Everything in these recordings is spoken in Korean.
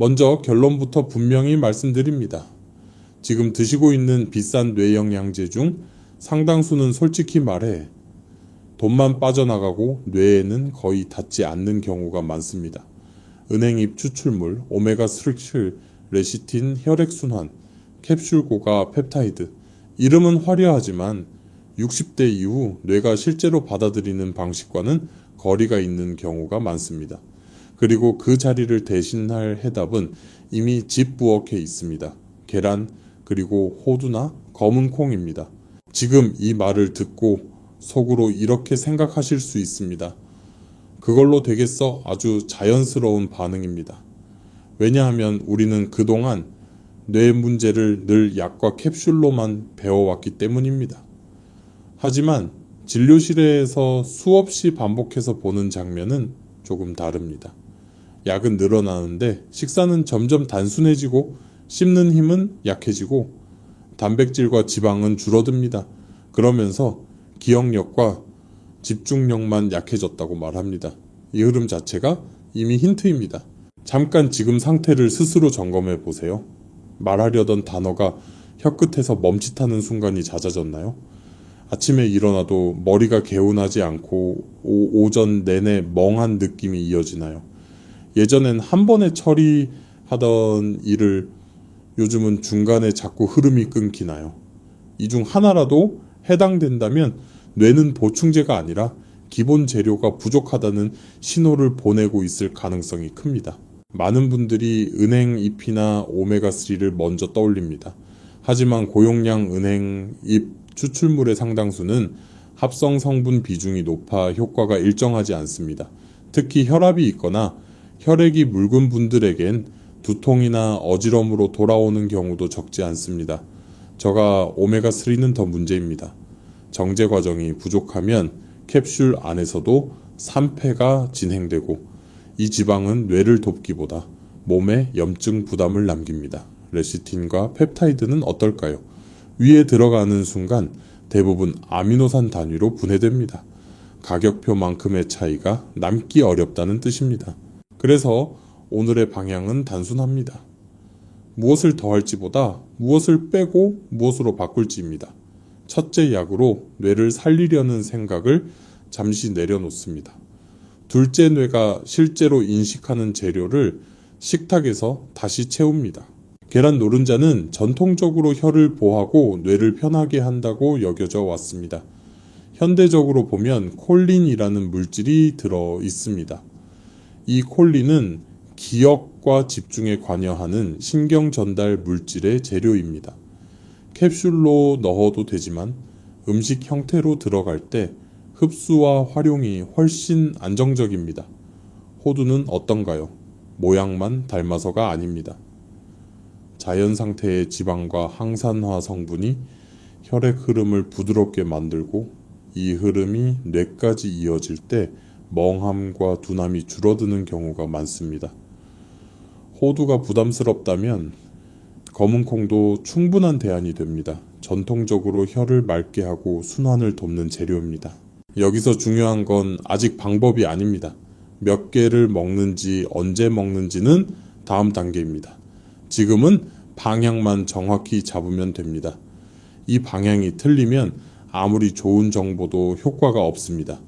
먼저 결론부터 분명히 말씀드립니다. 지금 드시고 있는 비싼 뇌영양제 중 상당수는 솔직히 말해 돈만 빠져나가고 뇌에는 거의 닿지 않는 경우가 많습니다. 은행잎 추출물, 오메가3, 레시틴, 혈액순환, 캡슐고가 펩타이드. 이름은 화려하지만 60대 이후 뇌가 실제로 받아들이는 방식과는 거리가 있는 경우가 많습니다. 그리고 그 자리를 대신할 해답은 이미 집부엌에 있습니다. 계란, 그리고 호두나 검은 콩입니다. 지금 이 말을 듣고 속으로 이렇게 생각하실 수 있습니다. 그걸로 되겠어? 아주 자연스러운 반응입니다. 왜냐하면 우리는 그동안 뇌 문제를 늘 약과 캡슐로만 배워왔기 때문입니다. 하지만 진료실에서 수없이 반복해서 보는 장면은 조금 다릅니다. 약은 늘어나는데 식사는 점점 단순해지고 씹는 힘은 약해지고 단백질과 지방은 줄어듭니다. 그러면서 기억력과 집중력만 약해졌다고 말합니다. 이 흐름 자체가 이미 힌트입니다. 잠깐 지금 상태를 스스로 점검해 보세요. 말하려던 단어가 혀끝에서 멈칫하는 순간이 잦아졌나요? 아침에 일어나도 머리가 개운하지 않고 오전 내내 멍한 느낌이 이어지나요? 예전엔 한 번에 처리하던 일을 요즘은 중간에 자꾸 흐름이 끊기나요? 이 중 하나라도 해당된다면 뇌는 보충제가 아니라 기본 재료가 부족하다는 신호를 보내고 있을 가능성이 큽니다. 많은 분들이 은행잎이나 오메가3를 먼저 떠올립니다. 하지만 고용량 은행잎 추출물의 상당수는 합성 성분 비중이 높아 효과가 일정하지 않습니다. 특히 혈압이 있거나 혈액이 묽은 분들에겐 두통이나 어지럼으로 돌아오는 경우도 적지 않습니다. 저가 오메가3는 더 문제입니다. 정제 과정이 부족하면 캡슐 안에서도 산패가 진행되고 이 지방은 뇌를 돕기보다 몸에 염증 부담을 남깁니다. 레시틴과 펩타이드는 어떨까요? 위에 들어가는 순간 대부분 아미노산 단위로 분해됩니다. 가격표만큼의 차이가 남기 어렵다는 뜻입니다. 그래서 오늘의 방향은 단순합니다. 무엇을 더할지보다 무엇을 빼고 무엇으로 바꿀지입니다. 첫째 약으로 뇌를 살리려는 생각을 잠시 내려놓습니다. 둘째 뇌가 실제로 인식하는 재료를 식탁에서 다시 채웁니다. 계란 노른자는 전통적으로 혀를 보하고 뇌를 편하게 한다고 여겨져 왔습니다. 현대적으로 보면 콜린이라는 물질이 들어 있습니다. 이 콜린은 기억과 집중에 관여하는 신경 전달 물질의 재료입니다. 캡슐로 넣어도 되지만 음식 형태로 들어갈 때 흡수와 활용이 훨씬 안정적입니다. 호두는 어떤가요? 모양만 닮아서가 아닙니다. 자연 상태의 지방과 항산화 성분이 혈액 흐름을 부드럽게 만들고 이 흐름이 뇌까지 이어질 때 멍함과 둔함이 줄어드는 경우가 많습니다. 호두가 부담스럽다면 검은 콩도 충분한 대안이 됩니다. 전통적으로 혀를 맑게 하고 순환을 돕는 재료입니다. 여기서 중요한 건 아직 방법이 아닙니다. 몇 개를 먹는지 언제 먹는지는 다음 단계입니다. 지금은 방향만 정확히 잡으면 됩니다. 이 방향이 틀리면 아무리 좋은 정보도 효과가 없습니다.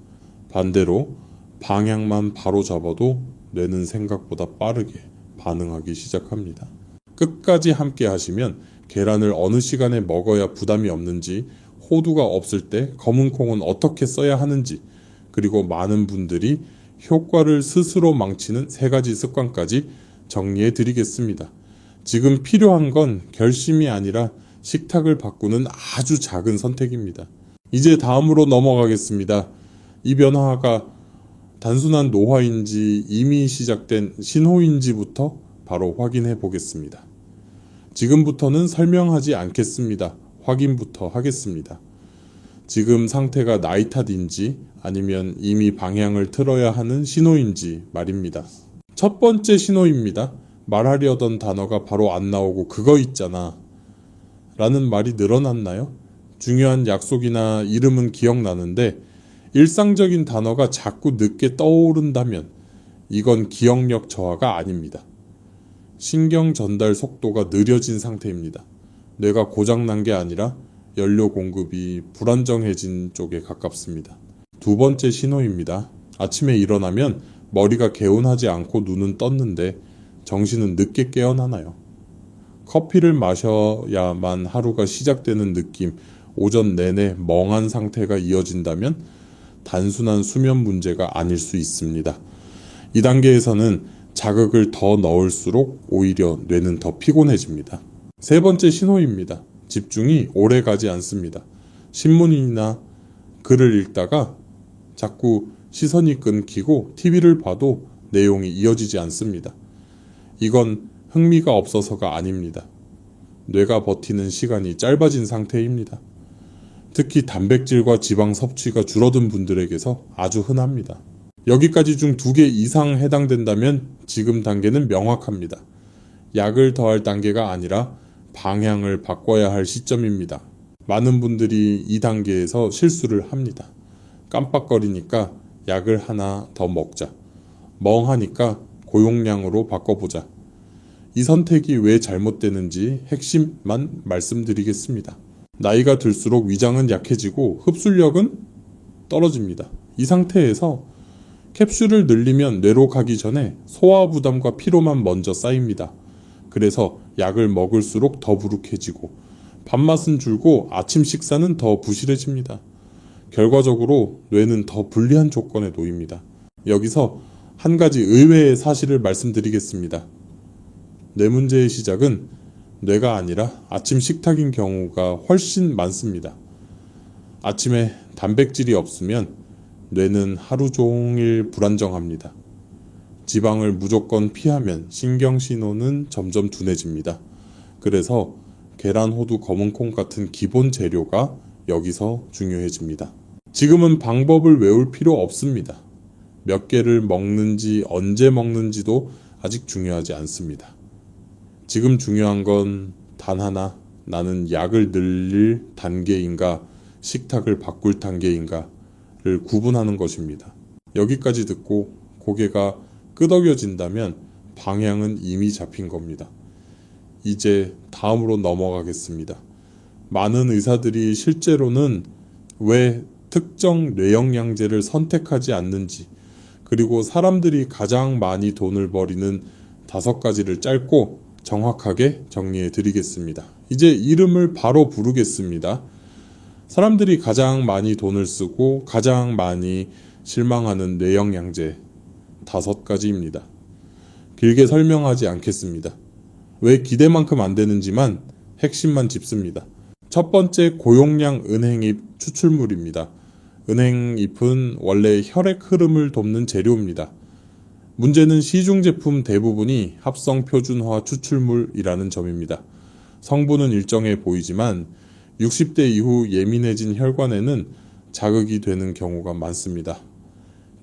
반대로 방향만 바로 잡아도 뇌는 생각보다 빠르게 반응하기 시작합니다. 끝까지 함께 하시면 계란을 어느 시간에 먹어야 부담이 없는지, 호두가 없을 때 검은 콩은 어떻게 써야 하는지, 그리고 많은 분들이 효과를 스스로 망치는 3가지 습관까지 정리해 드리겠습니다. 지금 필요한 건 결심이 아니라 식탁을 바꾸는 아주 작은 선택입니다. 이제 다음으로 넘어가겠습니다. 이 변화가 단순한 노화인지 이미 시작된 신호인지부터 바로 확인해 보겠습니다. 지금부터는 설명하지 않겠습니다. 확인부터 하겠습니다. 지금 상태가 나이 탓인지 아니면 이미 방향을 틀어야 하는 신호인지 말입니다. 첫 번째 신호입니다. 말하려던 단어가 바로 안 나오고 그거 있잖아 라는 말이 늘어났나요? 중요한 약속이나 이름은 기억나는데 일상적인 단어가 자꾸 늦게 떠오른다면 이건 기억력 저하가 아닙니다. 신경 전달 속도가 느려진 상태입니다. 뇌가 고장난 게 아니라 연료 공급이 불안정해진 쪽에 가깝습니다. 두 번째 신호입니다. 아침에 일어나면 머리가 개운하지 않고 눈은 떴는데 정신은 늦게 깨어나나요? 커피를 마셔야만 하루가 시작되는 느낌, 오전 내내 멍한 상태가 이어진다면 단순한 수면 문제가 아닐 수 있습니다. 이 단계에서는 자극을 더 넣을수록 오히려 뇌는 더 피곤해집니다. 세 번째 신호입니다. 집중이 오래 가지 않습니다. 신문이나 글을 읽다가 자꾸 시선이 끊기고 TV를 봐도 내용이 이어지지 않습니다. 이건 흥미가 없어서가 아닙니다. 뇌가 버티는 시간이 짧아진 상태입니다. 특히 단백질과 지방 섭취가 줄어든 분들에게서 아주 흔합니다. 여기까지 중 2개 이상 해당된다면 지금 단계는 명확합니다. 약을 더할 단계가 아니라 방향을 바꿔야 할 시점입니다. 많은 분들이 이 단계에서 실수를 합니다. 깜빡거리니까 약을 하나 더 먹자. 멍하니까 고용량으로 바꿔보자. 이 선택이 왜 잘못되는지 핵심만 말씀드리겠습니다. 나이가 들수록 위장은 약해지고 흡수력은 떨어집니다. 이 상태에서 캡슐을 늘리면 뇌로 가기 전에 소화 부담과 피로만 먼저 쌓입니다. 그래서 약을 먹을수록 더부룩해지고 밥맛은 줄고 아침 식사는 더 부실해집니다. 결과적으로 뇌는 더 불리한 조건에 놓입니다. 여기서 한 가지 의외의 사실을 말씀드리겠습니다. 뇌 문제의 시작은 뇌가 아니라 아침 식탁인 경우가 훨씬 많습니다. 아침에 단백질이 없으면 뇌는 하루 종일 불안정합니다. 지방을 무조건 피하면 신경신호는 점점 둔해집니다. 그래서 계란, 호두, 검은콩 같은 기본 재료가 여기서 중요해집니다. 지금은 방법을 외울 필요 없습니다. 몇 개를 먹는지 언제 먹는지도 아직 중요하지 않습니다. 지금 중요한 건 단 하나, 나는 약을 늘릴 단계인가 식탁을 바꿀 단계인가를 구분하는 것입니다. 여기까지 듣고 고개가 끄덕여진다면 방향은 이미 잡힌 겁니다. 이제 다음으로 넘어가겠습니다. 많은 의사들이 실제로는 왜 특정 뇌영양제를 선택하지 않는지, 그리고 사람들이 가장 많이 돈을 버리는 5가지를 짧고 정확하게 정리해 드리겠습니다. 이제 이름을 바로 부르겠습니다. 사람들이 가장 많이 돈을 쓰고 가장 많이 실망하는 뇌영양제 5가지입니다. 길게 설명하지 않겠습니다. 왜 기대만큼 안 되는지만 핵심만 짚습니다. 첫 번째, 고용량 은행잎 추출물입니다. 은행잎은 원래 혈액 흐름을 돕는 재료입니다. 문제는 시중 제품 대부분이 합성 표준화 추출물이라는 점입니다. 성분은 일정해 보이지만 60대 이후 예민해진 혈관에는 자극이 되는 경우가 많습니다.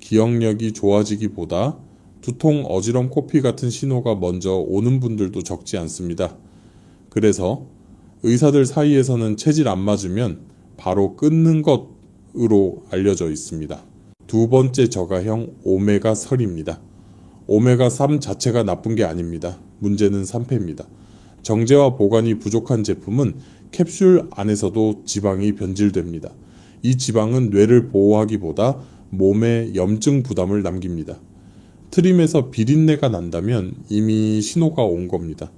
기억력이 좋아지기보다 두통, 어지럼, 코피 같은 신호가 먼저 오는 분들도 적지 않습니다. 그래서 의사들 사이에서는 체질 안 맞으면 바로 끊는 것으로 알려져 있습니다. 두 번째 저가형 오메가3입니다. 오메가3 자체가 나쁜 게 아닙니다. 문제는 산패입니다. 정제와 보관이 부족한 제품은 캡슐 안에서도 지방이 변질됩니다. 이 지방은 뇌를 보호하기보다 몸에 염증 부담을 남깁니다. 트림에서 비린내가 난다면 이미 신호가 온 겁니다.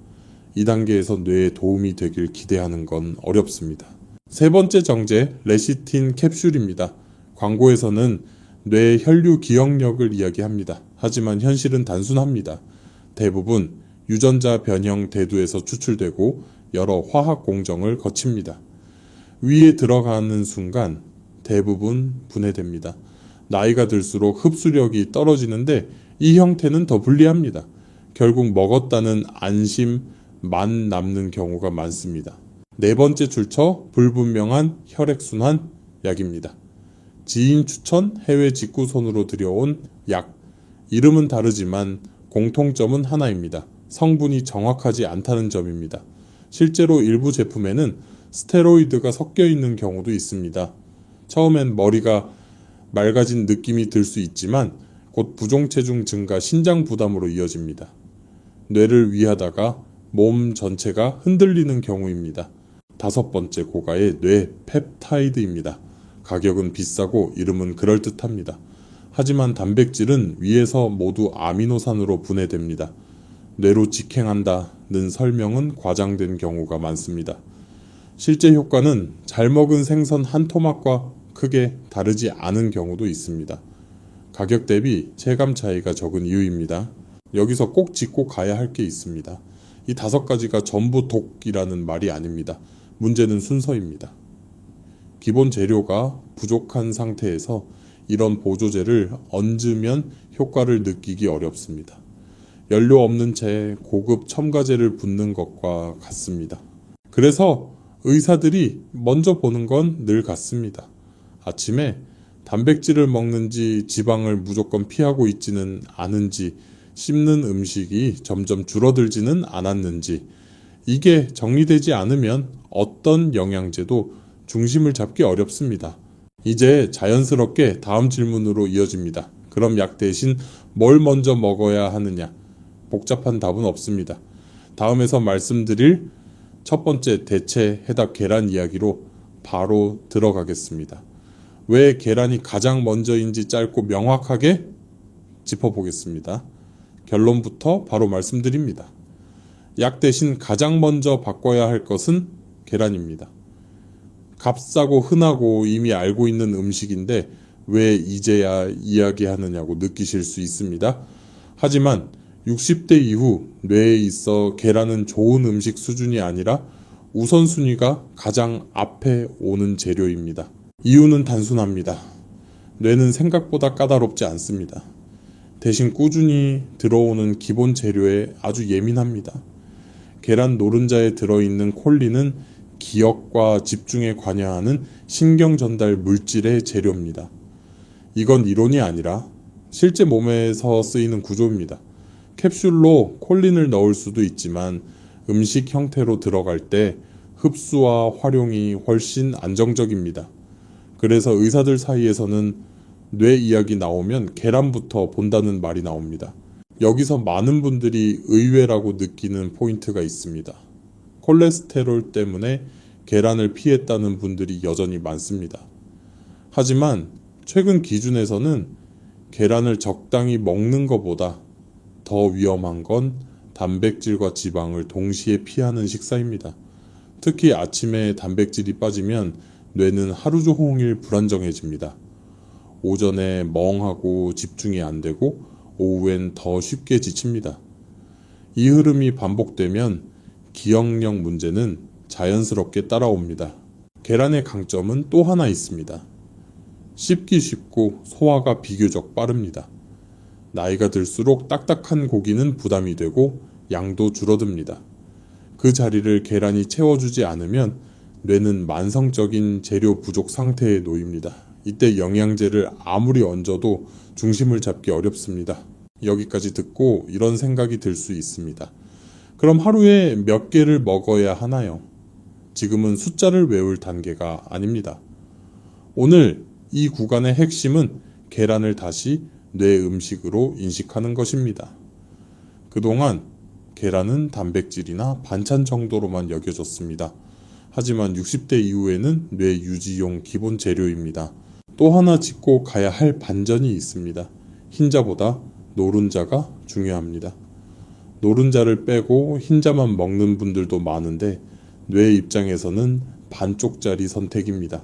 이 단계에서 뇌에 도움이 되길 기대하는 건 어렵습니다. 세 번째 정제, 레시틴 캡슐입니다. 광고에서는 뇌 혈류 기억력을 이야기합니다. 하지만 현실은 단순합니다. 대부분 유전자 변형 대두에서 추출되고 여러 화학 공정을 거칩니다. 위에 들어가는 순간 대부분 분해됩니다. 나이가 들수록 흡수력이 떨어지는데 이 형태는 더 불리합니다. 결국 먹었다는 안심만 남는 경우가 많습니다. 네 번째 출처, 불분명한 혈액순환 약입니다. 지인 추천, 해외 직구손으로 들여온 약. 이름은 다르지만 공통점은 하나입니다. 성분이 정확하지 않다는 점입니다. 실제로 일부 제품에는 스테로이드가 섞여 있는 경우도 있습니다. 처음엔 머리가 맑아진 느낌이 들 수 있지만 곧 부종체중 증가, 신장 부담으로 이어집니다. 뇌를 위하다가 몸 전체가 흔들리는 경우입니다. 5번째 고가의 뇌 펩타이드입니다. 가격은 비싸고 이름은 그럴듯합니다. 하지만 단백질은 위에서 모두 아미노산으로 분해됩니다. 뇌로 직행한다는 설명은 과장된 경우가 많습니다. 실제 효과는 잘 먹은 생선 한 토막과 크게 다르지 않은 경우도 있습니다. 가격 대비 체감 차이가 적은 이유입니다. 여기서 꼭 짚고 가야 할 게 있습니다. 이 5가지가 전부 독이라는 말이 아닙니다. 문제는 순서입니다. 기본 재료가 부족한 상태에서 이런 보조제를 얹으면 효과를 느끼기 어렵습니다. 연료 없는 채 고급 첨가제를 붓는 것과 같습니다. 그래서 의사들이 먼저 보는 건 늘 같습니다. 아침에 단백질을 먹는지 지방을 무조건 피하고 있지는 않은지, 씹는 음식이 점점 줄어들지는 않았는지, 이게 정리되지 않으면 어떤 영양제도 중심을 잡기 어렵습니다. 이제 자연스럽게 다음 질문으로 이어집니다. 그럼 약 대신 뭘 먼저 먹어야 하느냐? 복잡한 답은 없습니다. 다음에서 말씀드릴 첫 번째 대체 해답 계란 이야기로 바로 들어가겠습니다. 왜 계란이 가장 먼저인지 짧고 명확하게 짚어보겠습니다. 결론부터 바로 말씀드립니다. 약 대신 가장 먼저 바꿔야 할 것은 계란입니다. 값싸고 흔하고 이미 알고 있는 음식인데 왜 이제야 이야기하느냐고 느끼실 수 있습니다. 하지만 60대 이후 뇌에 있어 계란은 좋은 음식 수준이 아니라 우선순위가 가장 앞에 오는 재료입니다. 이유는 단순합니다. 뇌는 생각보다 까다롭지 않습니다. 대신 꾸준히 들어오는 기본 재료에 아주 예민합니다. 계란 노른자에 들어있는 콜린은 기억과 집중에 관여하는 신경 전달 물질의 재료입니다. 이건 이론이 아니라 실제 몸에서 쓰이는 구조입니다. 캡슐로 콜린을 넣을 수도 있지만 음식 형태로 들어갈 때 흡수와 활용이 훨씬 안정적입니다. 그래서 의사들 사이에서는 뇌 이야기 나오면 계란부터 본다는 말이 나옵니다. 여기서 많은 분들이 의외라고 느끼는 포인트가 있습니다. 콜레스테롤 때문에 계란을 피했다는 분들이 여전히 많습니다. 하지만 최근 기준에서는 계란을 적당히 먹는 것보다 더 위험한 건 단백질과 지방을 동시에 피하는 식사입니다. 특히 아침에 단백질이 빠지면 뇌는 하루 종일 불안정해집니다. 오전에 멍하고 집중이 안 되고 오후엔 더 쉽게 지칩니다. 이 흐름이 반복되면 기억력 문제는 자연스럽게 따라옵니다. 계란의 강점은 또 하나 있습니다. 씹기 쉽고 소화가 비교적 빠릅니다. 나이가 들수록 딱딱한 고기는 부담이 되고 양도 줄어듭니다. 그 자리를 계란이 채워주지 않으면 뇌는 만성적인 재료 부족 상태에 놓입니다. 이때 영양제를 아무리 얹어도 중심을 잡기 어렵습니다. 여기까지 듣고 이런 생각이 들 수 있습니다. 그럼 하루에 몇 개를 먹어야 하나요? 지금은 숫자를 외울 단계가 아닙니다. 오늘 이 구간의 핵심은 계란을 다시 뇌 음식으로 인식하는 것입니다. 그동안 계란은 단백질이나 반찬 정도로만 여겨졌습니다. 하지만 60대 이후에는 뇌 유지용 기본 재료입니다. 또 하나 짚고 가야 할 반전이 있습니다. 흰자보다 노른자가 중요합니다. 노른자를 빼고 흰자만 먹는 분들도 많은데 뇌 입장에서는 반쪽짜리 선택입니다.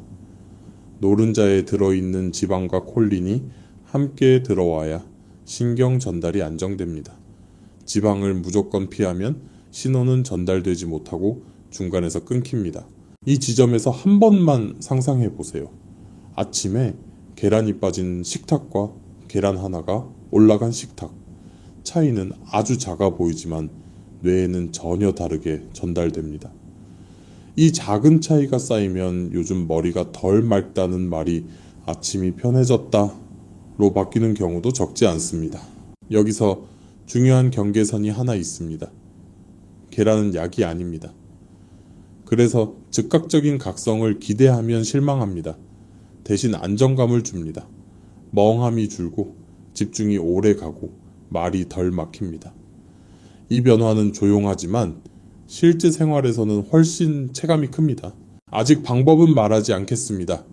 노른자에 들어있는 지방과 콜린이 함께 들어와야 신경 전달이 안정됩니다. 지방을 무조건 피하면 신호는 전달되지 못하고 중간에서 끊깁니다. 이 지점에서 한 번만 상상해 보세요. 아침에 계란이 빠진 식탁과 계란 하나가 올라간 식탁. 차이는 아주 작아 보이지만 뇌에는 전혀 다르게 전달됩니다. 이 작은 차이가 쌓이면 요즘 머리가 덜 맑다는 말이 아침이 편해졌다로 바뀌는 경우도 적지 않습니다. 여기서 중요한 경계선이 하나 있습니다. 계란은 약이 아닙니다. 그래서 즉각적인 각성을 기대하면 실망합니다. 대신 안정감을 줍니다. 멍함이 줄고 집중이 오래 가고 말이 덜 막힙니다. 이 변화는 조용하지만 실제 생활에서는 훨씬 체감이 큽니다. 아직 방법은 말하지 않겠습니다.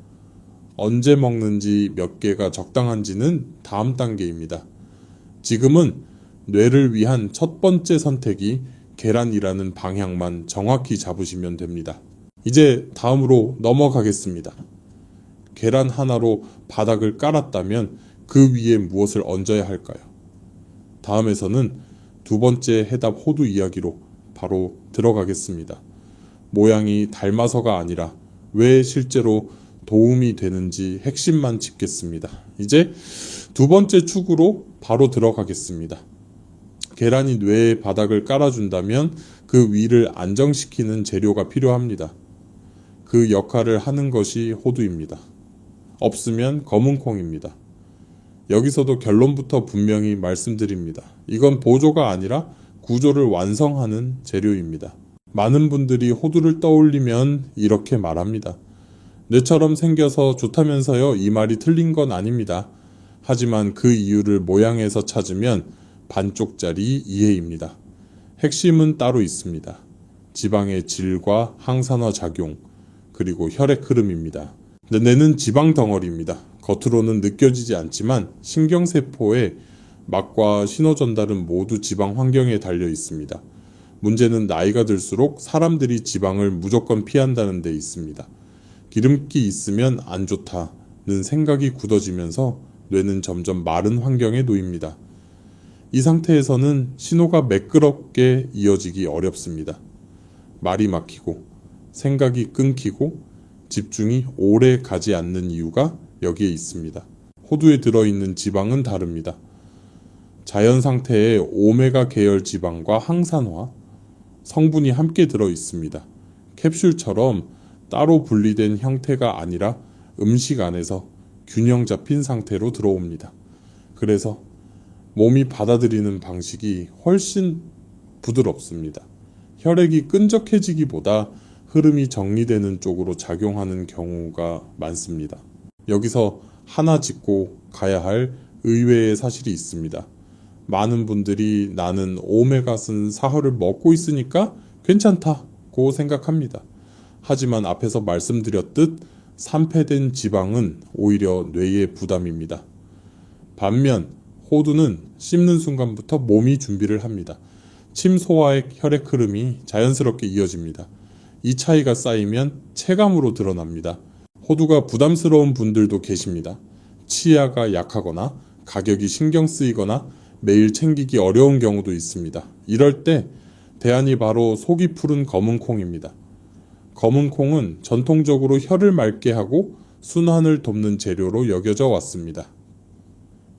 언제 먹는지 몇 개가 적당한지는 다음 단계입니다. 지금은 뇌를 위한 첫 번째 선택이 계란이라는 방향만 정확히 잡으시면 됩니다. 이제 다음으로 넘어가겠습니다. 계란 하나로 바닥을 깔았다면 그 위에 무엇을 얹어야 할까요? 다음에서는 두 번째 해답 호두 이야기로 바로 들어가겠습니다. 모양이 닮아서가 아니라 왜 실제로 도움이 되는지 핵심만 짚겠습니다. 이제 두 번째 축으로 바로 들어가겠습니다. 계란이 뇌의 바닥을 깔아준다면 그 위를 안정시키는 재료가 필요합니다. 그 역할을 하는 것이 호두입니다. 없으면 검은콩입니다. 여기서도 결론부터 분명히 말씀드립니다. 이건 보조가 아니라 구조를 완성하는 재료입니다. 많은 분들이 호두를 떠올리면 이렇게 말합니다. 뇌처럼 생겨서 좋다면서요. 이 말이 틀린 건 아닙니다. 하지만 그 이유를 모양에서 찾으면 반쪽짜리 이해입니다. 핵심은 따로 있습니다. 지방의 질과 항산화 작용, 그리고 혈액 흐름입니다. 뇌는 지방 덩어리입니다. 겉으로는 느껴지지 않지만 신경세포의 막과 신호 전달은 모두 지방 환경에 달려 있습니다. 문제는 나이가 들수록 사람들이 지방을 무조건 피한다는 데 있습니다. 기름기 있으면 안 좋다는 생각이 굳어지면서 뇌는 점점 마른 환경에 놓입니다. 이 상태에서는 신호가 매끄럽게 이어지기 어렵습니다. 말이 막히고 생각이 끊기고 집중이 오래 가지 않는 이유가 여기에 있습니다. 호두에 들어있는 지방은 다릅니다. 자연 상태의 오메가 계열 지방과 항산화 성분이 함께 들어 있습니다. 캡슐처럼 따로 분리된 형태가 아니라 음식 안에서 균형 잡힌 상태로 들어옵니다. 그래서 몸이 받아들이는 방식이 훨씬 부드럽습니다. 혈액이 끈적해지기보다 흐름이 정리되는 쪽으로 작용하는 경우가 많습니다. 여기서 하나 짚고 가야 할 의외의 사실이 있습니다. 많은 분들이 나는 오메가 쓴 사료를 먹고 있으니까 괜찮다고 생각합니다. 하지만 앞에서 말씀드렸듯 산패된 지방은 오히려 뇌의 부담입니다. 반면 호두는 씹는 순간부터 몸이 준비를 합니다. 침 소화의 혈액 흐름이 자연스럽게 이어집니다. 이 차이가 쌓이면 체감으로 드러납니다. 호두가 부담스러운 분들도 계십니다. 치아가 약하거나 가격이 신경 쓰이거나 매일 챙기기 어려운 경우도 있습니다. 이럴 때 대안이 바로 속이 푸른 검은콩입니다. 검은콩은 전통적으로 혀를 맑게 하고 순환을 돕는 재료로 여겨져 왔습니다.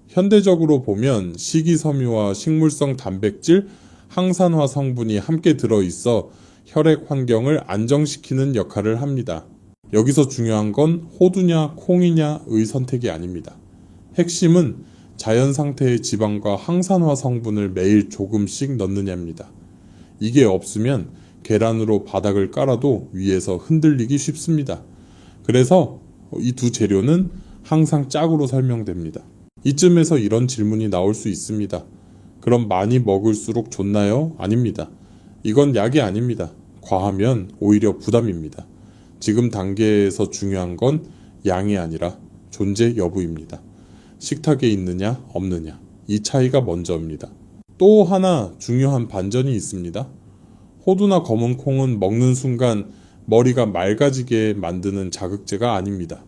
현대적으로 보면 식이섬유와 식물성 단백질, 항산화 성분이 함께 들어있어 혈액 환경을 안정시키는 역할을 합니다. 여기서 중요한 건 호두냐 콩이냐의 선택이 아닙니다. 핵심은 자연 상태의 지방과 항산화 성분을 매일 조금씩 넣느냐입니다. 이게 없으면 계란으로 바닥을 깔아도 위에서 흔들리기 쉽습니다. 그래서 이 두 재료는 항상 짝으로 설명됩니다. 이쯤에서 이런 질문이 나올 수 있습니다. 그럼 많이 먹을수록 좋나요? 아닙니다. 이건 약이 아닙니다. 과하면 오히려 부담입니다. 지금 단계에서 중요한 건 양이 아니라 존재 여부입니다. 식탁에 있느냐 없느냐 이 차이가 먼저입니다. 또 하나 중요한 반전이 있습니다. 호두나 검은콩은 먹는 순간 머리가 맑아지게 만드는 자극제가 아닙니다.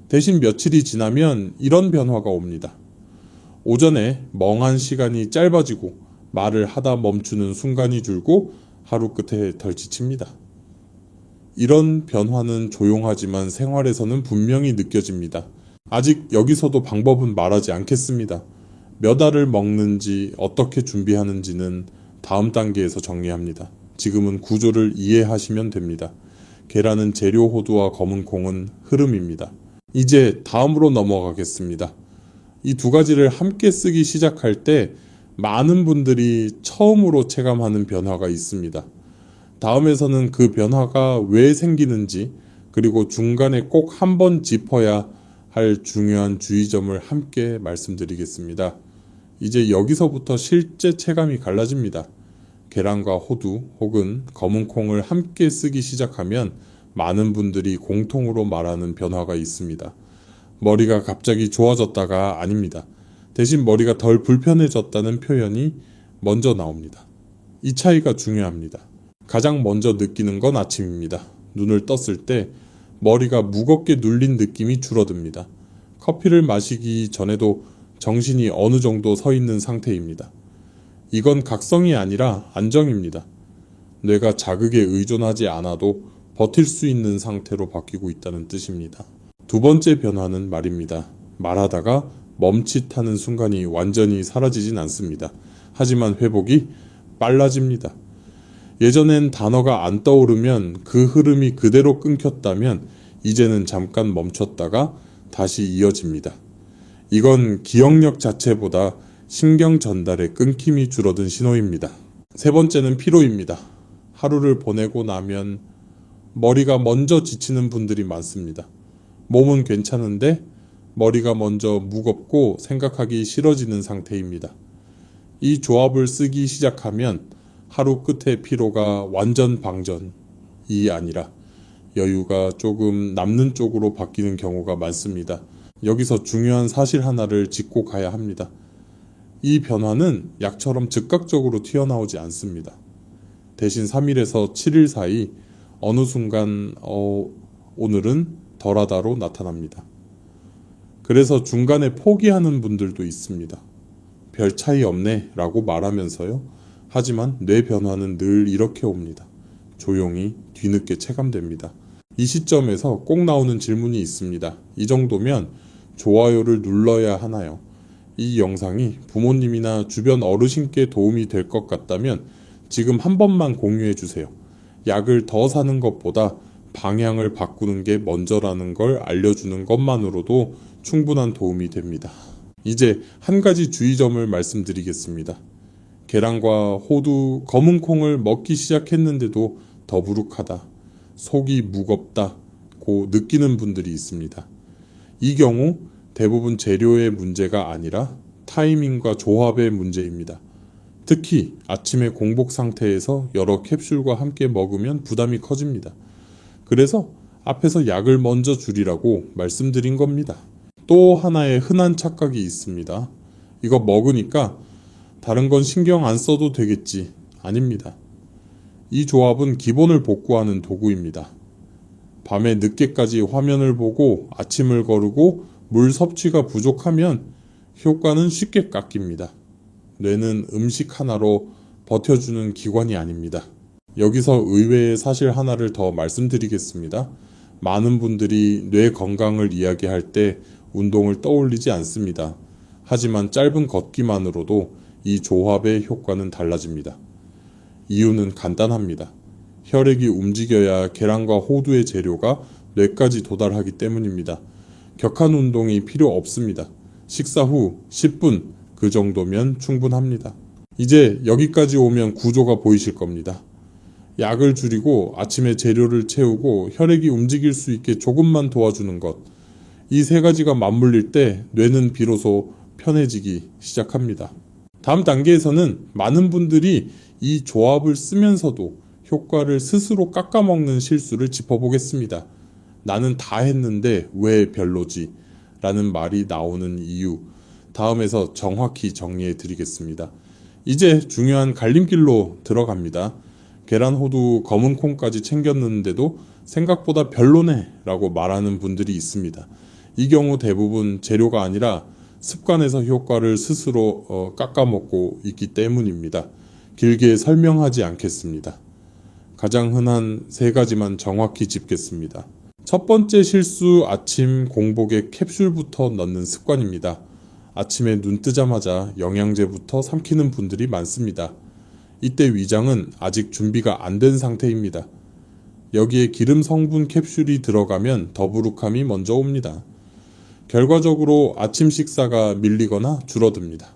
대신 며칠이 지나면 이런 변화가 옵니다. 오전에 멍한 시간이 짧아지고 말을 하다 멈추는 순간이 줄고 하루 끝에 덜 지칩니다. 이런 변화는 조용하지만 생활에서는 분명히 느껴집니다. 아직 여기서도 방법은 말하지 않겠습니다. 몇 알을 먹는지 어떻게 준비하는지는 다음 단계에서 정리합니다. 지금은 구조를 이해하시면 됩니다. 계란은 재료 호두와 검은콩은 흐름입니다. 이제 다음으로 넘어가겠습니다. 이 두 가지를 함께 쓰기 시작할 때 많은 분들이 처음으로 체감하는 변화가 있습니다. 다음에서는 그 변화가 왜 생기는지 그리고 중간에 꼭 한 번 짚어야 할 중요한 주의점을 함께 말씀드리겠습니다. 이제 여기서부터 실제 체감이 갈라집니다. 계란과 호두 혹은 검은 콩을 함께 쓰기 시작하면 많은 분들이 공통으로 말하는 변화가 있습니다. 머리가 갑자기 좋아졌다가 아닙니다. 대신 머리가 덜 불편해졌다는 표현이 먼저 나옵니다. 이 차이가 중요합니다. 가장 먼저 느끼는 건 아침입니다. 눈을 떴을 때 머리가 무겁게 눌린 느낌이 줄어듭니다. 커피를 마시기 전에도 정신이 어느 정도 서 있는 상태입니다. 이건 각성이 아니라 안정입니다. 뇌가 자극에 의존하지 않아도 버틸 수 있는 상태로 바뀌고 있다는 뜻입니다. 두 번째 변화는 말입니다. 말하다가 멈칫하는 순간이 완전히 사라지진 않습니다. 하지만 회복이 빨라집니다. 예전엔 단어가 안 떠오르면 그 흐름이 그대로 끊겼다면 이제는 잠깐 멈췄다가 다시 이어집니다. 이건 기억력 자체보다 신경 전달의 끊김이 줄어든 신호입니다. 세 번째는 피로입니다. 하루를 보내고 나면 머리가 먼저 지치는 분들이 많습니다. 몸은 괜찮은데 머리가 먼저 무겁고 생각하기 싫어지는 상태입니다. 이 조합을 쓰기 시작하면 하루 끝의 피로가 완전 방전이 아니라 여유가 조금 남는 쪽으로 바뀌는 경우가 많습니다. 여기서 중요한 사실 하나를 짚고 가야 합니다. 이 변화는 약처럼 즉각적으로 튀어나오지 않습니다. 대신 3일에서 7일 사이 어느 순간 오늘은 덜하다로 나타납니다. 그래서 중간에 포기하는 분들도 있습니다. 별 차이 없네 라고 말하면서요. 하지만 뇌 변화는 늘 이렇게 옵니다. 조용히 뒤늦게 체감됩니다. 이 시점에서 꼭 나오는 질문이 있습니다. 이 정도면 좋아요를 눌러야 하나요? 이 영상이 부모님이나 주변 어르신께 도움이 될 것 같다면 지금 한 번만 공유해 주세요. 약을 더 사는 것보다 방향을 바꾸는 게 먼저라는 걸 알려주는 것만으로도 충분한 도움이 됩니다. 이제 한 가지 주의점을 말씀드리겠습니다. 계란과 호두, 검은 콩을 먹기 시작했는데도 더부룩하다, 속이 무겁다고 느끼는 분들이 있습니다. 이 경우 대부분 재료의 문제가 아니라 타이밍과 조합의 문제입니다. 특히 아침에 공복 상태에서 여러 캡슐과 함께 먹으면 부담이 커집니다. 그래서 앞에서 약을 먼저 줄이라고 말씀드린 겁니다. 또 하나의 흔한 착각이 있습니다. 이거 먹으니까 다른 건 신경 안 써도 되겠지. 아닙니다. 이 조합은 기본을 복구하는 도구입니다. 밤에 늦게까지 화면을 보고 아침을 거르고 물 섭취가 부족하면 효과는 쉽게 깎입니다. 뇌는 음식 하나로 버텨주는 기관이 아닙니다. 여기서 의외의 사실 하나를 더 말씀드리겠습니다. 많은 분들이 뇌 건강을 이야기할 때 운동을 떠올리지 않습니다. 하지만 짧은 걷기만으로도 이 조합의 효과는 달라집니다. 이유는 간단합니다. 혈액이 움직여야 계란과 호두의 재료가 뇌까지 도달하기 때문입니다. 격한 운동이 필요 없습니다. 식사 후 10분 그 정도면 충분합니다. 이제 여기까지 오면 구조가 보이실 겁니다. 약을 줄이고 아침에 재료를 채우고 혈액이 움직일 수 있게 조금만 도와주는 것. 이 세 가지가 맞물릴 때 뇌는 비로소 편해지기 시작합니다. 다음 단계에서는 많은 분들이 이 조합을 쓰면서도 효과를 스스로 깎아먹는 실수를 짚어보겠습니다. 나는 다 했는데 왜 별로지? 라는 말이 나오는 이유, 다음에서 정확히 정리해 드리겠습니다. 이제 중요한 갈림길로 들어갑니다. 계란, 호두, 검은 콩까지 챙겼는데도 생각보다 별로네 라고 말하는 분들이 있습니다. 이 경우 대부분 재료가 아니라 습관에서 효과를 스스로 깎아먹고 있기 때문입니다. 길게 설명하지 않겠습니다. 가장 흔한 세 가지만 정확히 짚겠습니다. 첫 번째 실수, 아침 공복에 캡슐부터 넣는 습관입니다. 아침에 눈 뜨자마자 영양제부터 삼키는 분들이 많습니다. 이때 위장은 아직 준비가 안 된 상태입니다. 여기에 기름 성분 캡슐이 들어가면 더부룩함이 먼저 옵니다. 결과적으로 아침 식사가 밀리거나 줄어듭니다.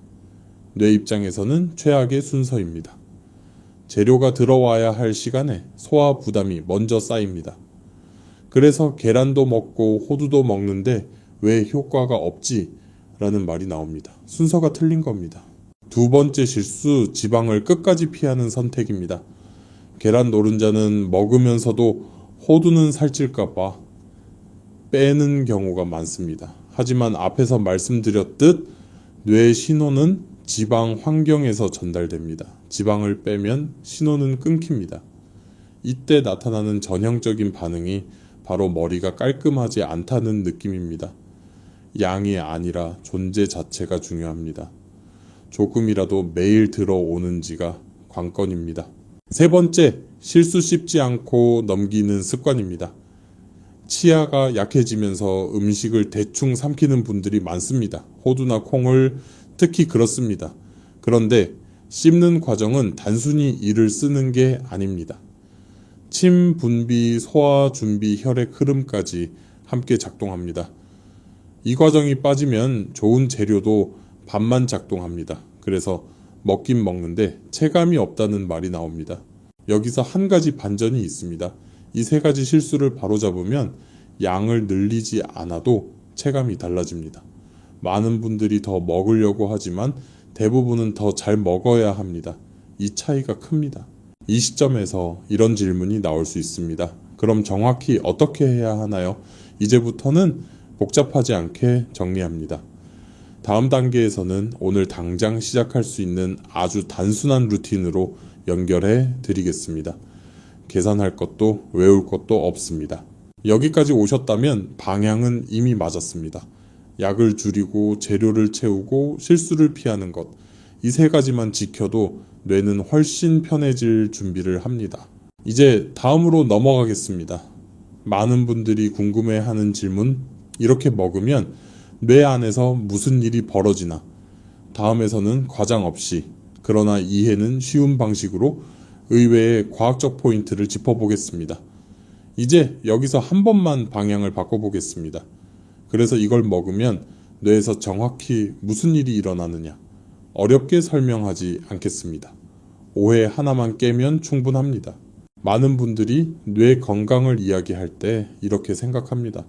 뇌 입장에서는 최악의 순서입니다. 재료가 들어와야 할 시간에 소화 부담이 먼저 쌓입니다. 그래서 계란도 먹고 호두도 먹는데 왜 효과가 없지? 라는 말이 나옵니다. 순서가 틀린 겁니다. 두 번째 실수, 지방을 끝까지 피하는 선택입니다. 계란 노른자는 먹으면서도 호두는 살찔까봐 빼는 경우가 많습니다. 하지만 앞에서 말씀드렸듯 뇌의 신호는 지방 환경에서 전달됩니다. 지방을 빼면 신호는 끊깁니다. 이때 나타나는 전형적인 반응이 바로 머리가 깔끔하지 않다는 느낌입니다. 양이 아니라 존재 자체가 중요합니다. 조금이라도 매일 들어오는지가 관건입니다. 세 번째, 실수 씹지 않고 넘기는 습관입니다. 치아가 약해지면서 음식을 대충 삼키는 분들이 많습니다. 호두나 콩을 특히 그렇습니다. 그런데 씹는 과정은 단순히 이를 쓰는 게 아닙니다. 침 분비, 소화 준비, 혈액 흐름까지 함께 작동합니다. 이 과정이 빠지면 좋은 재료도 반만 작동합니다. 그래서 먹긴 먹는데 체감이 없다는 말이 나옵니다. 여기서 한 가지 반전이 있습니다. 이 세 가지 실수를 바로잡으면 양을 늘리지 않아도 체감이 달라집니다. 많은 분들이 더 먹으려고 하지만 대부분은 더 잘 먹어야 합니다. 이 차이가 큽니다. 이 시점에서 이런 질문이 나올 수 있습니다. 그럼 정확히 어떻게 해야 하나요? 이제부터는 복잡하지 않게 정리합니다. 다음 단계에서는 오늘 당장 시작할 수 있는 아주 단순한 루틴으로 연결해 드리겠습니다. 계산할 것도 외울 것도 없습니다. 여기까지 오셨다면 방향은 이미 맞았습니다. 약을 줄이고 재료를 채우고 실수를 피하는 것. 이 세 가지만 지켜도 뇌는 훨씬 편해질 준비를 합니다. 이제 다음으로 넘어가겠습니다. 많은 분들이 궁금해하는 질문, 이렇게 먹으면 뇌 안에서 무슨 일이 벌어지나? 다음에서는 과장 없이, 그러나 이해는 쉬운 방식으로 의외의 과학적 포인트를 짚어보겠습니다. 이제 여기서 한 번만 방향을 바꿔보겠습니다. 그래서 이걸 먹으면 뇌에서 정확히 무슨 일이 일어나느냐? 어렵게 설명하지 않겠습니다. 오해 하나만 깨면 충분합니다. 많은 분들이 뇌 건강을 이야기할 때 이렇게 생각합니다.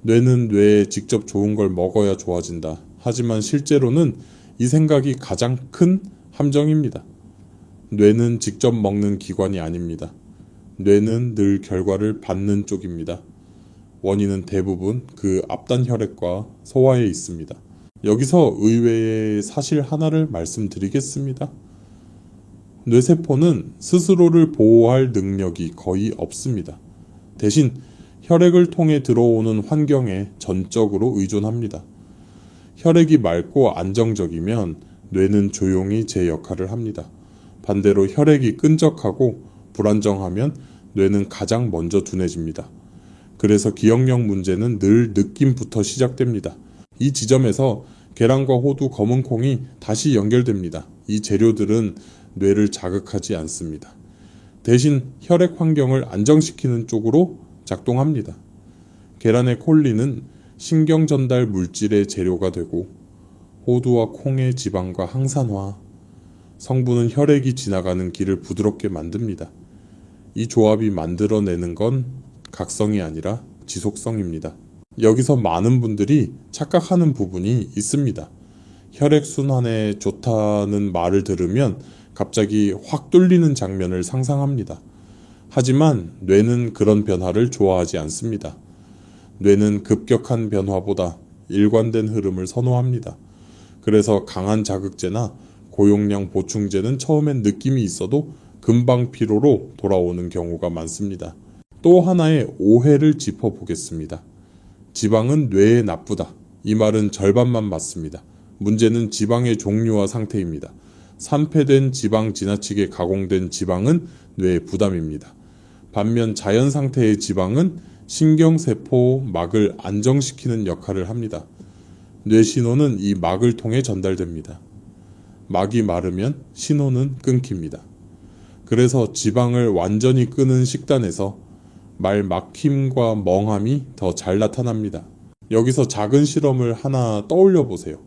뇌는 뇌에 직접 좋은 걸 먹어야 좋아진다. 하지만 실제로는 이 생각이 가장 큰 함정입니다. 뇌는 직접 먹는 기관이 아닙니다. 뇌는 늘 결과를 받는 쪽입니다. 원인은 대부분 그 앞단 혈액과 소화에 있습니다. 여기서 의외의 사실 하나를 말씀드리겠습니다. 뇌세포는 스스로를 보호할 능력이 거의 없습니다. 대신 혈액을 통해 들어오는 환경에 전적으로 의존합니다. 혈액이 맑고 안정적이면 뇌는 조용히 제 역할을 합니다. 반대로 혈액이 끈적하고 불안정하면 뇌는 가장 먼저 둔해집니다. 그래서 기억력 문제는 늘 느낌부터 시작됩니다. 이 지점에서 계란과 호두, 검은 콩이 다시 연결됩니다. 이 재료들은 뇌를 자극하지 않습니다. 대신 혈액 환경을 안정시키는 쪽으로 작동합니다. 계란의 콜린은 신경 전달 물질의 재료가 되고 호두와 콩의 지방과 항산화, 성분은 혈액이 지나가는 길을 부드럽게 만듭니다. 이 조합이 만들어내는 건 각성이 아니라 지속성입니다. 여기서 많은 분들이 착각하는 부분이 있습니다. 혈액순환에 좋다는 말을 들으면 갑자기 확 뚫리는 장면을 상상합니다. 하지만 뇌는 그런 변화를 좋아하지 않습니다. 뇌는 급격한 변화보다 일관된 흐름을 선호합니다. 그래서 강한 자극제나 고용량 보충제는 처음엔 느낌이 있어도 금방 피로로 돌아오는 경우가 많습니다. 또 하나의 오해를 짚어보겠습니다. 지방은 뇌에 나쁘다. 이 말은 절반만 맞습니다. 문제는 지방의 종류와 상태입니다. 산패된 지방, 지나치게 가공된 지방은 뇌에 부담입니다. 반면 자연 상태의 지방은 신경세포 막을 안정시키는 역할을 합니다. 뇌 신호는 이 막을 통해 전달됩니다. 막이 마르면 신호는 끊깁니다. 그래서 지방을 완전히 끄는 식단에서 말 막힘과 멍함이 더 잘 나타납니다. 여기서 작은 실험을 하나 떠올려 보세요.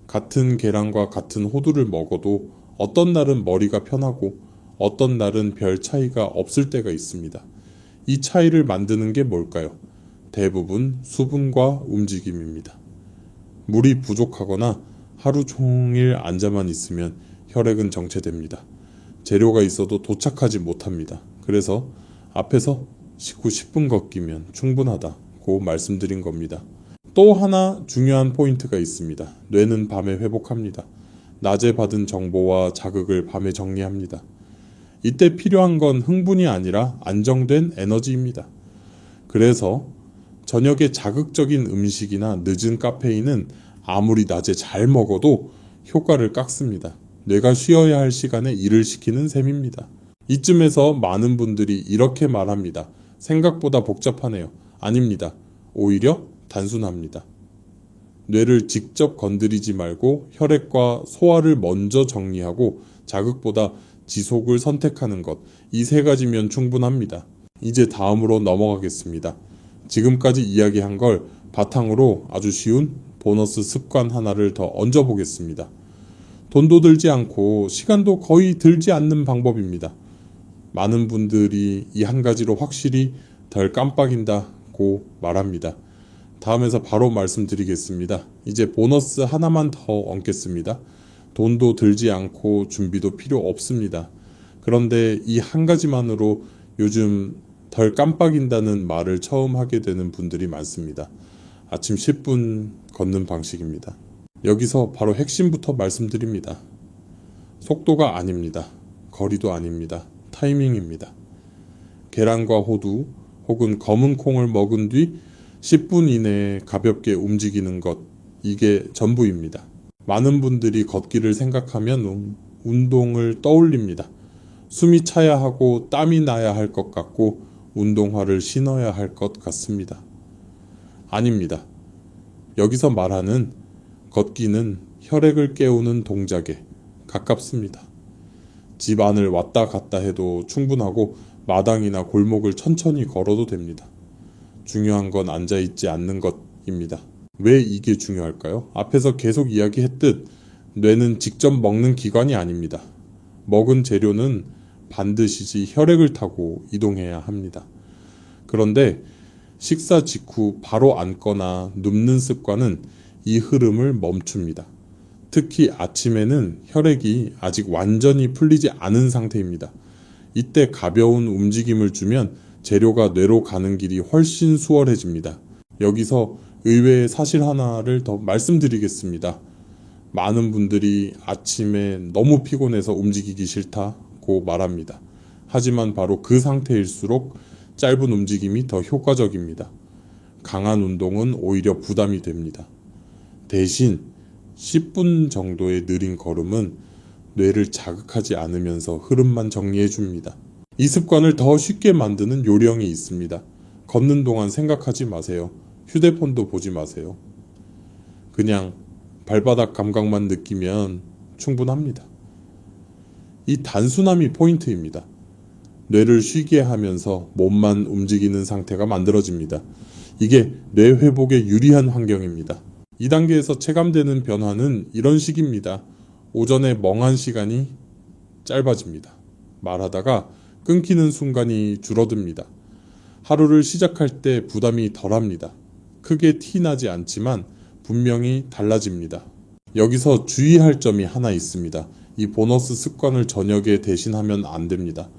같은 계란과 같은 호두를 먹어도 어떤 날은 머리가 편하고 어떤 날은 별 차이가 없을 때가 있습니다. 이 차이를 만드는 게 뭘까요? 대부분 수분과 움직임입니다. 물이 부족하거나 하루 종일 앉아만 있으면 혈액은 정체됩니다. 재료가 있어도 도착하지 못합니다. 그래서 앞에서 식후 10분 걷기면 충분하다고 말씀드린 겁니다. 또 하나 중요한 포인트가 있습니다. 뇌는 밤에 회복합니다. 낮에 받은 정보와 자극을 밤에 정리합니다. 이때 필요한 건 흥분이 아니라 안정된 에너지입니다. 그래서 저녁에 자극적인 음식이나 늦은 카페인은 아무리 낮에 잘 먹어도 효과를 깎습니다. 뇌가 쉬어야 할 시간에 일을 시키는 셈입니다. 이쯤에서 많은 분들이 이렇게 말합니다. 생각보다 복잡하네요. 아닙니다. 오히려 단순합니다. 뇌를 직접 건드리지 말고 혈액과 소화를 먼저 정리하고 자극보다 지속을 선택하는 것, 이 세 가지면 충분합니다. 이제 다음으로 넘어가겠습니다. 지금까지 이야기한 걸 바탕으로 아주 쉬운 보너스 습관 하나를 더 얹어보겠습니다. 돈도 들지 않고 시간도 거의 들지 않는 방법입니다. 많은 분들이 이 한 가지로 확실히 덜 깜빡인다고 말합니다. 다음에서 바로 말씀드리겠습니다. 이제 보너스 하나만 더 얹겠습니다. 돈도 들지 않고 준비도 필요 없습니다. 그런데 이 한 가지만으로 요즘 덜 깜빡인다는 말을 처음 하게 되는 분들이 많습니다. 아침 10분 걷는 방식입니다. 여기서 바로 핵심부터 말씀드립니다. 속도가 아닙니다. 거리도 아닙니다. 타이밍입니다. 계란과 호두 혹은 검은 콩을 먹은 뒤 10분 이내에 가볍게 움직이는 것, 이게 전부입니다. 많은 분들이 걷기를 생각하면 운동을 떠올립니다. 숨이 차야 하고 땀이 나야 할 것 같고 운동화를 신어야 할 것 같습니다. 아닙니다. 여기서 말하는 걷기는 혈액을 깨우는 동작에 가깝습니다. 집 안을 왔다 갔다 해도 충분하고 마당이나 골목을 천천히 걸어도 됩니다. 중요한 건 앉아있지 않는 것입니다. 왜 이게 중요할까요? 앞에서 계속 이야기했듯 뇌는 직접 먹는 기관이 아닙니다. 먹은 재료는 반드시 혈액을 타고 이동해야 합니다. 그런데 식사 직후 바로 앉거나 눕는 습관은 이 흐름을 멈춥니다. 특히 아침에는 혈액이 아직 완전히 풀리지 않은 상태입니다. 이때 가벼운 움직임을 주면 재료가 뇌로 가는 길이 훨씬 수월해집니다. 여기서 의외의 사실 하나를 더 말씀드리겠습니다. 많은 분들이 아침에 너무 피곤해서 움직이기 싫다고 말합니다. 하지만 바로 그 상태일수록 짧은 움직임이 더 효과적입니다. 강한 운동은 오히려 부담이 됩니다. 대신 10분 정도의 느린 걸음은 뇌를 자극하지 않으면서 흐름만 정리해 줍니다. 이 습관을 더 쉽게 만드는 요령이 있습니다. 걷는 동안 생각하지 마세요. 휴대폰도 보지 마세요. 그냥 발바닥 감각만 느끼면 충분합니다. 이 단순함이 포인트입니다. 뇌를 쉬게 하면서 몸만 움직이는 상태가 만들어집니다. 이게 뇌 회복에 유리한 환경입니다. 2단계에서 체감되는 변화는 이런 식입니다. 오전에 멍한 시간이 짧아집니다. 말하다가 끊기는 순간이 줄어듭니다. 하루를 시작할 때 부담이 덜합니다. 크게 티나지 않지만 분명히 달라집니다. 여기서 주의할 점이 하나 있습니다. 이 보너스 습관을 저녁에 대신하면 안 됩니다.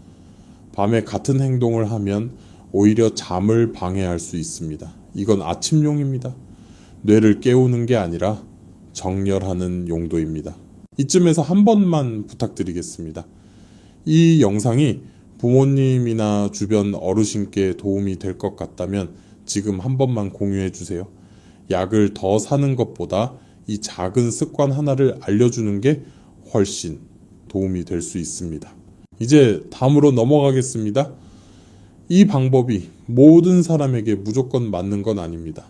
밤에 같은 행동을 하면 오히려 잠을 방해할 수 있습니다. 이건 아침용입니다. 뇌를 깨우는 게 아니라 정렬하는 용도입니다. 이쯤에서 한 번만 부탁드리겠습니다. 이 영상이 부모님이나 주변 어르신께 도움이 될 것 같다면 지금 한 번만 공유해 주세요. 약을 더 사는 것보다 이 작은 습관 하나를 알려주는 게 훨씬 도움이 될 수 있습니다. 이제 다음으로 넘어가겠습니다. 이 방법이 모든 사람에게 무조건 맞는 건 아닙니다.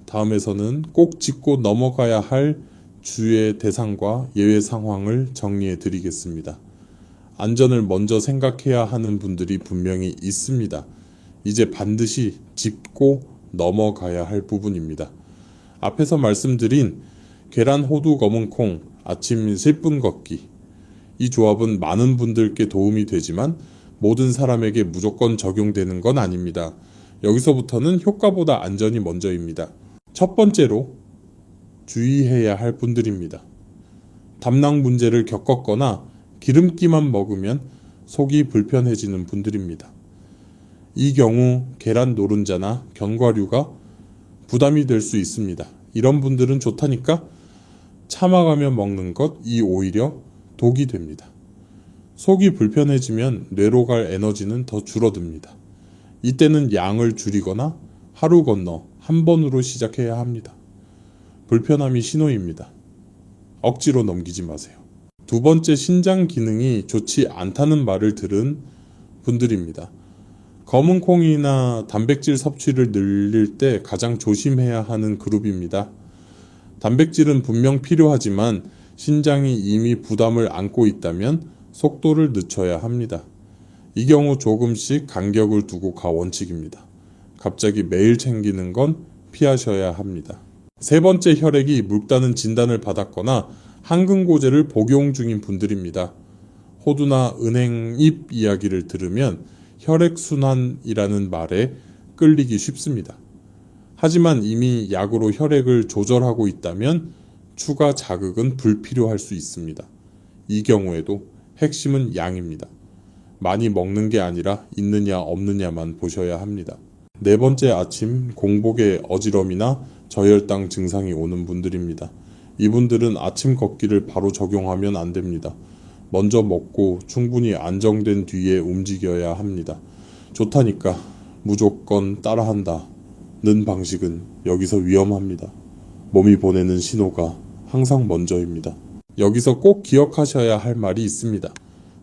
다음에서는 꼭 짚고 넘어가야 할 주의 대상과 예외 상황을 정리해 드리겠습니다. 안전을 먼저 생각해야 하는 분들이 분명히 있습니다. 이제 반드시 짚고 넘어가야 할 부분입니다. 앞에서 말씀드린 계란, 호두, 검은 콩, 아침 10분 걷기. 이 조합은 많은 분들께 도움이 되지만 모든 사람에게 무조건 적용되는 건 아닙니다. 여기서부터는 효과보다 안전이 먼저입니다. 첫 번째로 주의해야 할 분들입니다. 담낭 문제를 겪었거나 기름기만 먹으면 속이 불편해지는 분들입니다. 이 경우 계란 노른자나 견과류가 부담이 될 수 있습니다. 이런 분들은 좋다니까 참아가며 먹는 것이 오히려 독이 됩니다. 속이 불편해지면 뇌로 갈 에너지는 더 줄어듭니다. 이때는 양을 줄이거나 하루 건너 한 번으로 시작해야 합니다. 불편함이 신호입니다. 억지로 넘기지 마세요. 두 번째, 신장 기능이 좋지 않다는 말을 들은 분들입니다. 검은 콩이나 단백질 섭취를 늘릴 때 가장 조심해야 하는 그룹입니다. 단백질은 분명 필요하지만 신장이 이미 부담을 안고 있다면 속도를 늦춰야 합니다. 이 경우 조금씩 간격을 두고 가 원칙입니다. 갑자기 매일 챙기는 건 피하셔야 합니다. 세 번째, 혈액이 묽다는 진단을 받았거나 항근고제를 복용 중인 분들입니다. 호두나 은행잎 이야기를 들으면 혈액순환이라는 말에 끌리기 쉽습니다. 하지만 이미 약으로 혈액을 조절하고 있다면 추가 자극은 불필요할 수 있습니다. 이 경우에도 핵심은 양입니다. 많이 먹는 게 아니라 있느냐 없느냐만 보셔야 합니다. 네 번째, 아침 공복에 어지럼이나 저혈당 증상이 오는 분들입니다. 이분들은 아침 걷기를 바로 적용하면 안 됩니다. 먼저 먹고 충분히 안정된 뒤에 움직여야 합니다. 좋다니까 무조건 따라한다는 방식은 여기서 위험합니다. 몸이 보내는 신호가 항상 먼저입니다. 여기서 꼭 기억하셔야 할 말이 있습니다.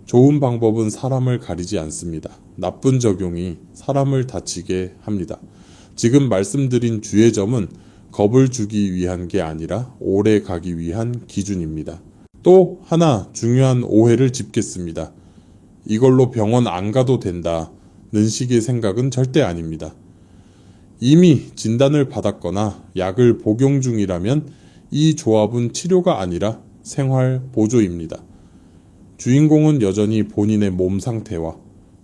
좋은 방법은 사람을 가리지 않습니다. 나쁜 적용이 사람을 다치게 합니다. 지금 말씀드린 주의 점은 겁을 주기 위한 게 아니라 오래 가기 위한 기준입니다. 또 하나 중요한 오해를 짚겠습니다. 이걸로 병원 안 가도 된다는 식의 생각은 절대 아닙니다. 이미 진단을 받았거나 약을 복용 중이라면 이 조합은 치료가 아니라 생활 보조입니다. 주인공은 여전히 본인의 몸 상태와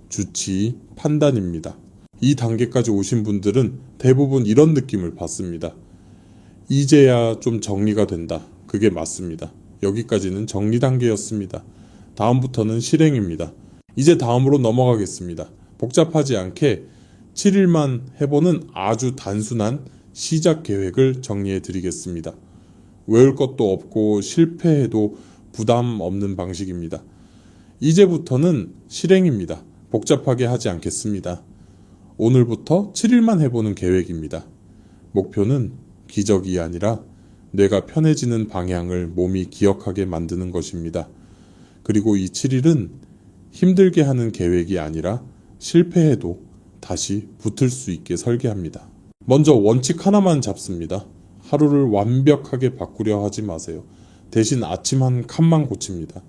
주치, 판단입니다. 이 단계까지 오신 분들은 대부분 이런 느낌을 받습니다. 이제야 좀 정리가 된다. 그게 맞습니다. 여기까지는 정리 단계였습니다. 다음부터는 실행입니다. 이제 다음으로 넘어가겠습니다. 복잡하지 않게 7일만 해보는 아주 단순한 시작 계획을 정리해 드리겠습니다. 외울 것도 없고 실패해도 부담 없는 방식입니다. 이제부터는 실행입니다. 복잡하게 하지 않겠습니다. 오늘부터 7일만 해보는 계획입니다. 목표는 기적이 아니라 뇌가 편해지는 방향을 몸이 기억하게 만드는 것입니다. 그리고 이 7일은 힘들게 하는 계획이 아니라 실패해도 다시 붙을 수 있게 설계합니다. 먼저 원칙 하나만 잡습니다. 하루를 완벽하게 바꾸려 하지 마세요. 대신 아침 한 칸만 고칩니다.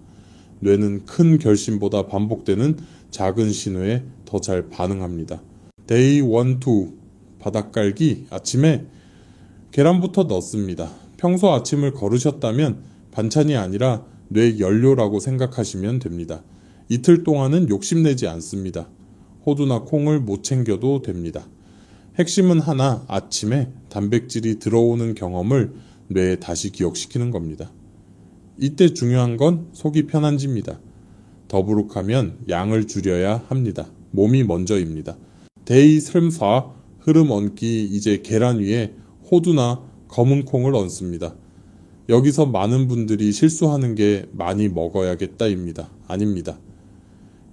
뇌는 큰 결심보다 반복되는 작은 신호에 더 잘 반응합니다. 데이 1, 2 바닥 깔기. 아침에 계란부터 넣습니다. 평소 아침을 걸으셨다면 반찬이 아니라 뇌 연료라고 생각하시면 됩니다. 이틀 동안은 욕심내지 않습니다. 호두나 콩을 못 챙겨도 됩니다. 핵심은 하나, 아침에 단백질이 들어오는 경험을 뇌에 다시 기억시키는 겁니다. 이때 중요한 건 속이 편한지입니다. 더부룩하면 양을 줄여야 합니다. 몸이 먼저입니다. 데이 3, 4 흐름 얹기. 이제 계란 위에 호두나 검은 콩을 얹습니다. 여기서 많은 분들이 실수하는 게 많이 먹어야겠다입니다. 아닙니다.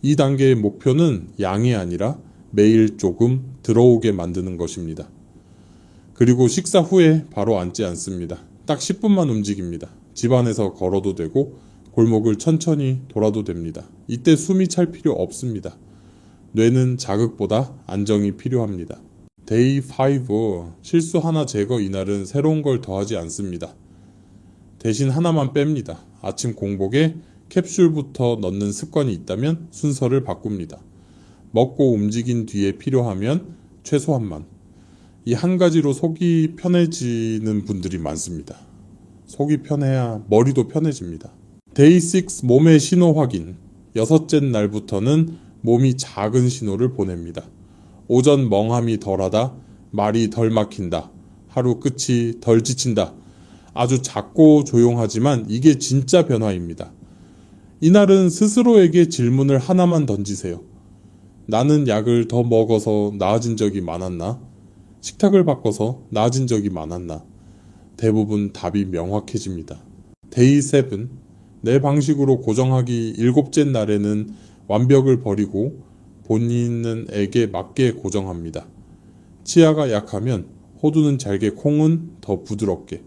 이 단계의 목표는 양이 아니라 매일 조금 들어오게 만드는 것입니다. 그리고 식사 후에 바로 앉지 않습니다. 딱 10분만 움직입니다. 집 안에서 걸어도 되고 골목을 천천히 돌아도 됩니다. 이때 숨이 찰 필요 없습니다. 뇌는 자극보다 안정이 필요합니다. 데이 5 실수 하나 제거. 이날은 새로운 걸 더하지 않습니다. 대신 하나만 뺍니다. 아침 공복에 캡슐부터 넣는 습관이 있다면 순서를 바꿉니다. 먹고 움직인 뒤에 필요하면 최소한만. 이 한 가지로 속이 편해지는 분들이 많습니다. 속이 편해야 머리도 편해집니다. 데이 6 몸의 신호 확인. 여섯째 날부터는 몸이 작은 신호를 보냅니다. 오전 멍함이 덜하다, 말이 덜 막힌다, 하루 끝이 덜 지친다. 아주 작고 조용하지만 이게 진짜 변화입니다. 이날은 스스로에게 질문을 하나만 던지세요. 나는 약을 더 먹어서 나아진 적이 많았나? 식탁을 바꿔서 나아진 적이 많았나? 대부분 답이 명확해집니다. 데이 7, 내 방식으로 고정하기 7째 날에는 완벽을 버리고 본인에게 맞게 고정합니다. 치아가 약하면 호두는 잘게, 콩은 더 부드럽게.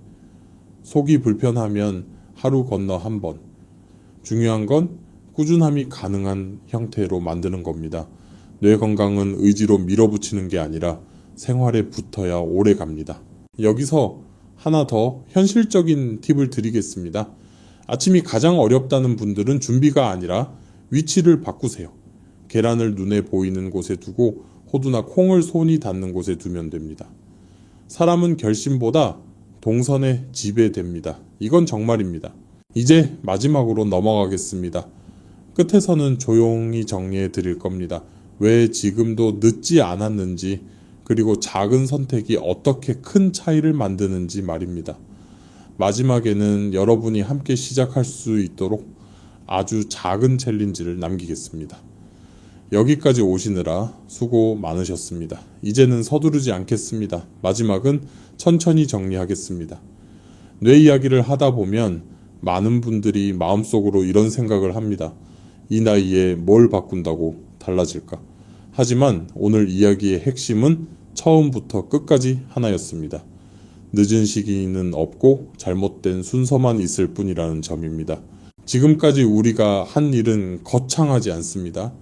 속이 불편하면 하루 건너 한 번. 중요한 건 꾸준함이 가능한 형태로 만드는 겁니다. 뇌 건강은 의지로 밀어붙이는 게 아니라 생활에 붙어야 오래 갑니다. 여기서 하나 더 현실적인 팁을 드리겠습니다. 아침이 가장 어렵다는 분들은 준비가 아니라 위치를 바꾸세요. 계란을 눈에 보이는 곳에 두고 호두나 콩을 손이 닿는 곳에 두면 됩니다. 사람은 결심보다 동선에 지배됩니다. 이건 정말입니다. 이제 마지막으로 넘어가겠습니다. 끝에서는 조용히 정리해 드릴 겁니다. 왜 지금도 늦지 않았는지, 그리고 작은 선택이 어떻게 큰 차이를 만드는지 말입니다. 마지막에는 여러분이 함께 시작할 수 있도록 아주 작은 챌린지를 남기겠습니다. 여기까지 오시느라 수고 많으셨습니다. 이제는 서두르지 않겠습니다. 마지막은 천천히 정리하겠습니다. 뇌 이야기를 하다 보면 많은 분들이 마음속으로 이런 생각을 합니다. 이 나이에 뭘 바꾼다고 달라질까? 하지만 오늘 이야기의 핵심은 처음부터 끝까지 하나였습니다. 늦은 시기는 없고 잘못된 순서만 있을 뿐이라는 점입니다. 지금까지 우리가 한 일은 거창하지 않습니다.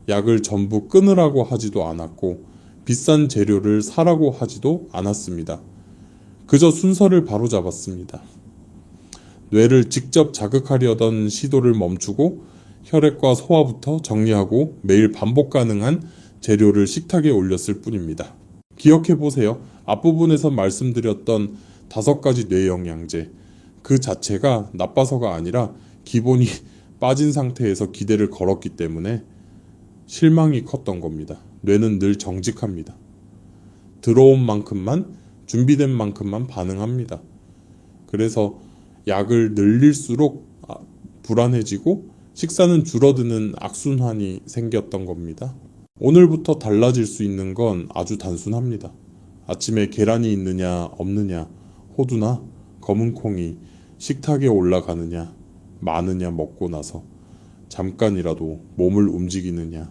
약을 전부 끊으라고 하지도 않았고 비싼 재료를 사라고 하지도 않았습니다. 그저 순서를 바로잡았습니다. 뇌를 직접 자극하려던 시도를 멈추고 혈액과 소화부터 정리하고 매일 반복 가능한 재료를 식탁에 올렸을 뿐입니다. 기억해 보세요. 앞부분에서 말씀드렸던 5가지 뇌 영양제, 그 자체가 나빠서가 아니라 기본이 빠진 상태에서 기대를 걸었기 때문에 실망이 컸던 겁니다. 뇌는 늘 정직합니다. 들어온 만큼만, 준비된 만큼만 반응합니다. 그래서 약을 늘릴수록 불안해지고 식사는 줄어드는 악순환이 생겼던 겁니다. 오늘부터 달라질 수 있는 건 아주 단순합니다. 아침에 계란이 있느냐 없느냐, 호두나 검은 콩이 식탁에 올라가느냐 마느냐, 먹고 나서 잠깐이라도 몸을 움직이느냐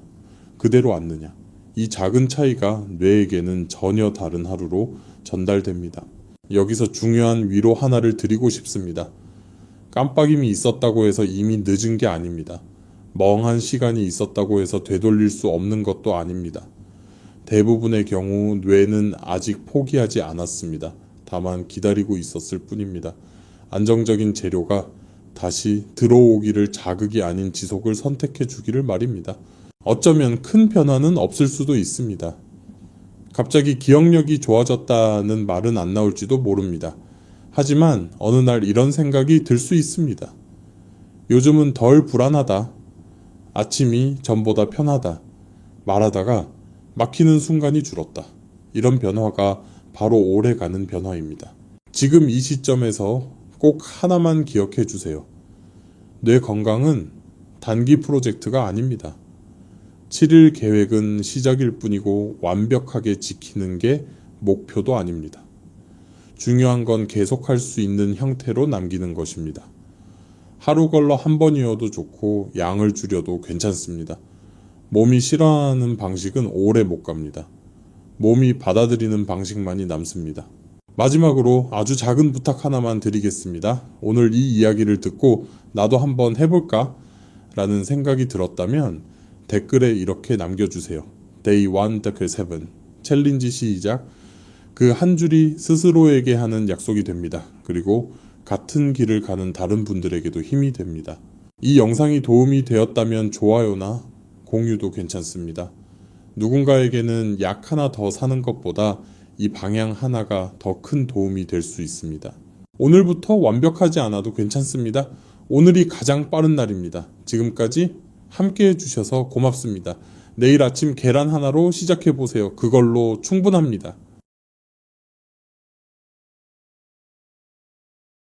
그대로 앉느냐, 이 작은 차이가 뇌에게는 전혀 다른 하루로 전달됩니다. 여기서 중요한 위로 하나를 드리고 싶습니다. 깜빡임이 있었다고 해서 이미 늦은 게 아닙니다. 멍한 시간이 있었다고 해서 되돌릴 수 없는 것도 아닙니다. 대부분의 경우 뇌는 아직 포기하지 않았습니다. 다만 기다리고 있었을 뿐입니다. 안정적인 재료가 다시 들어오기를, 자극이 아닌 지속을 선택해 주기를 말입니다. 어쩌면 큰 변화는 없을 수도 있습니다. 갑자기 기억력이 좋아졌다는 말은 안 나올지도 모릅니다. 하지만 어느 날 이런 생각이 들 수 있습니다. 요즘은 덜 불안하다. 아침이 전보다 편하다. 말하다가 막히는 순간이 줄었다. 이런 변화가 바로 오래가는 변화입니다. 지금 이 시점에서 꼭 하나만 기억해 주세요. 뇌 건강은 단기 프로젝트가 아닙니다. 7일 계획은 시작일 뿐이고 완벽하게 지키는 게 목표도 아닙니다. 중요한 건 계속할 수 있는 형태로 남기는 것입니다. 하루 걸러 한 번이어도 좋고 양을 줄여도 괜찮습니다. 몸이 싫어하는 방식은 오래 못 갑니다. 몸이 받아들이는 방식만이 남습니다. 마지막으로 아주 작은 부탁 하나만 드리겠습니다. 오늘 이 이야기를 듣고 나도 한번 해볼까? 라는 생각이 들었다면 댓글에 이렇게 남겨주세요. Day 1, 댓글 7. 챌린지 시작. 그 한 줄이 스스로에게 하는 약속이 됩니다. 그리고 같은 길을 가는 다른 분들에게도 힘이 됩니다. 이 영상이 도움이 되었다면 좋아요나 공유도 괜찮습니다. 누군가에게는 약 하나 더 사는 것보다 이 방향 하나가 더 큰 도움이 될 수 있습니다. 오늘부터 완벽하지 않아도 괜찮습니다. 오늘이 가장 빠른 날입니다. 지금까지 함께 해주셔서 고맙습니다. 내일 아침 계란 하나로 시작해보세요. 그걸로 충분합니다.